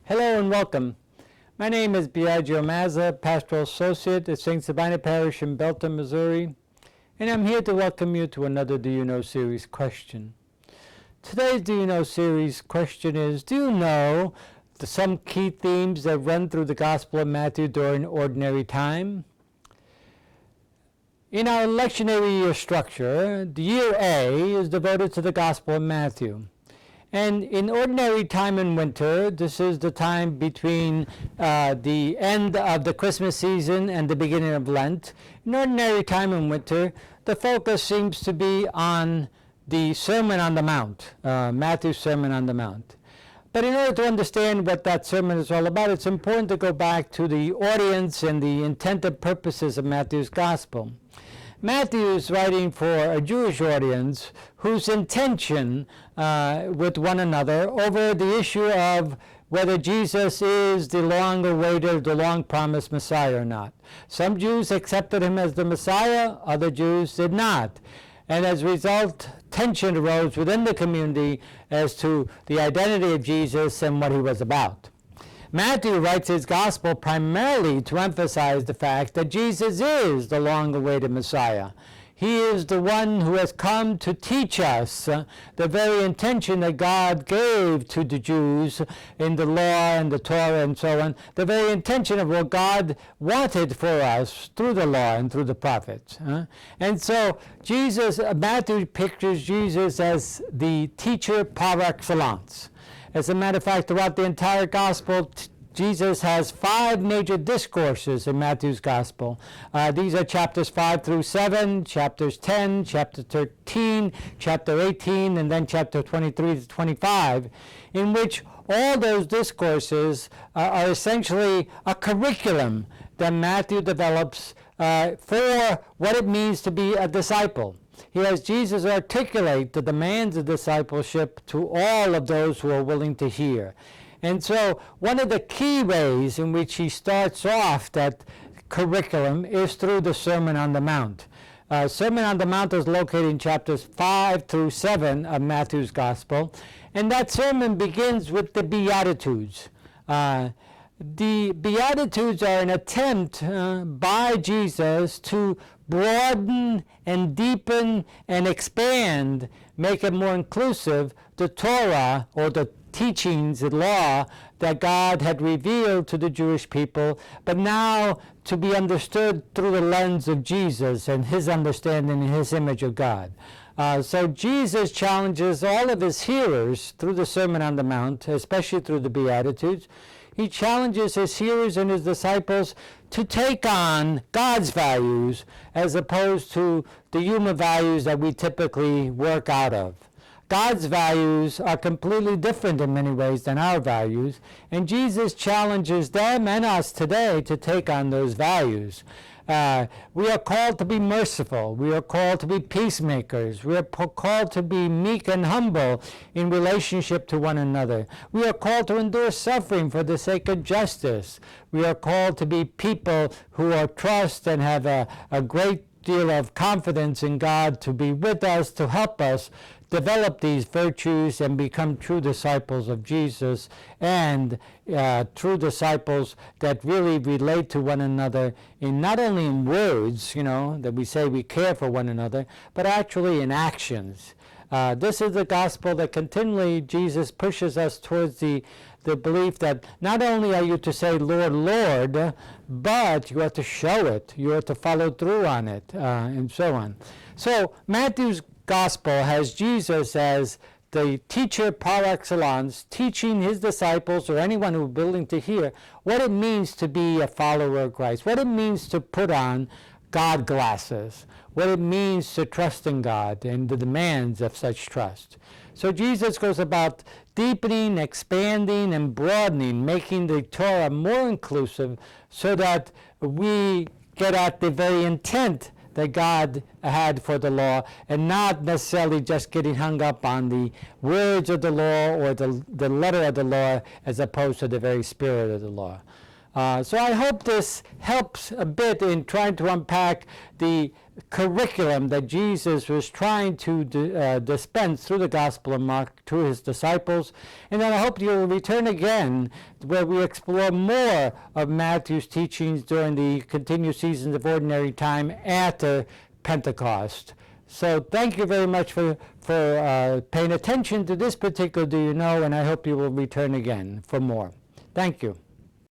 Hello and welcome. My name is Biagio Mazza, Pastoral Associate at St. Sabina Parish in Belton, Missouri, and I'm here to welcome you to another Do You Know series question. Today's Do You Know series question is, do you know some key themes that run through the Gospel of Matthew during ordinary time? In our lectionary year structure, the year A is devoted to the Gospel of Matthew. And in ordinary time in winter, this is the time between the end of the Christmas season and the beginning of Lent. In ordinary time in winter, the focus seems to be on the Sermon on the Mount, Matthew's Sermon on the Mount. But in order to understand what that sermon is all about, it's important to go back to the audience and the intended purposes of Matthew's Gospel. Matthew is writing for a Jewish audience whose intention with one another over the issue of whether Jesus is the long-awaited, the long-promised Messiah or not. Some Jews accepted him as the Messiah, other Jews did not. And as a result, tension arose within the community as to the identity of Jesus and what he was about. Matthew writes his gospel primarily to emphasize the fact that Jesus is the long-awaited Messiah. He is the one who has come to teach us the very intention that God gave to the Jews in the law and the Torah and so on, the very intention of what God wanted for us through the law and through the prophets. And so Matthew pictures Jesus as the teacher par excellence. As a matter of fact, throughout the entire gospel, Jesus has 5 major discourses in Matthew's gospel. These are chapters 5 through 7, chapters 10, chapter 13, chapter 18, and then chapter 23 to 25, in which all those discourses are essentially a curriculum that Matthew develops for what it means to be a disciple. He has Jesus articulate the demands of discipleship to all of those who are willing to hear. And so one of the key ways in which he starts off that curriculum is through the Sermon on the Mount. Sermon on the Mount is located in chapters 5 through 7 of Matthew's Gospel, and that sermon begins with the Beatitudes. The Beatitudes are an attempt by Jesus to broaden and deepen and expand, make it more inclusive, the Torah, or the teachings, the law that God had revealed to the Jewish people, but now to be understood through the lens of Jesus and his understanding and his image of God. So Jesus challenges all of his hearers through the Sermon on the Mount, especially through the Beatitudes. He challenges his hearers and his disciples to take on God's values as opposed to the human values that we typically work out of. God's values are completely different in many ways than our values, and Jesus challenges them and us today to take on those values. We are called to be merciful. We are called to be peacemakers. We are called to be meek and humble in relationship to one another. We are called to endure suffering for the sake of justice. We are called to be people who are trust and have a great deal of confidence in God to be with us, to help us develop these virtues and become true disciples of Jesus, and true disciples that really relate to one another in not only in words, that we say we care for one another, but actually in actions. This is the gospel that continually Jesus pushes us towards the belief that not only are you to say, Lord, Lord, but you have to show it. You have to follow through on it, and so on. So Matthew's gospel has Jesus as the teacher par excellence, teaching his disciples or anyone who is willing to hear what it means to be a follower of Christ, what it means to put on God glasses, what it means to trust in God and the demands of such trust. So Jesus goes about deepening, expanding, and broadening, making the Torah more inclusive so that we get at the very intent that God had for the law, and not necessarily just getting hung up on the words of the law or the letter of the law as opposed to the very spirit of the law. So I hope this helps a bit in trying to unpack the curriculum that Jesus was trying to dispense through the Gospel of Mark to his disciples. And then I hope you'll return again where we explore more of Matthew's teachings during the continued seasons of ordinary time after Pentecost. So thank you very much for paying attention to this particular Do You Know, and I hope you will return again for more. Thank you.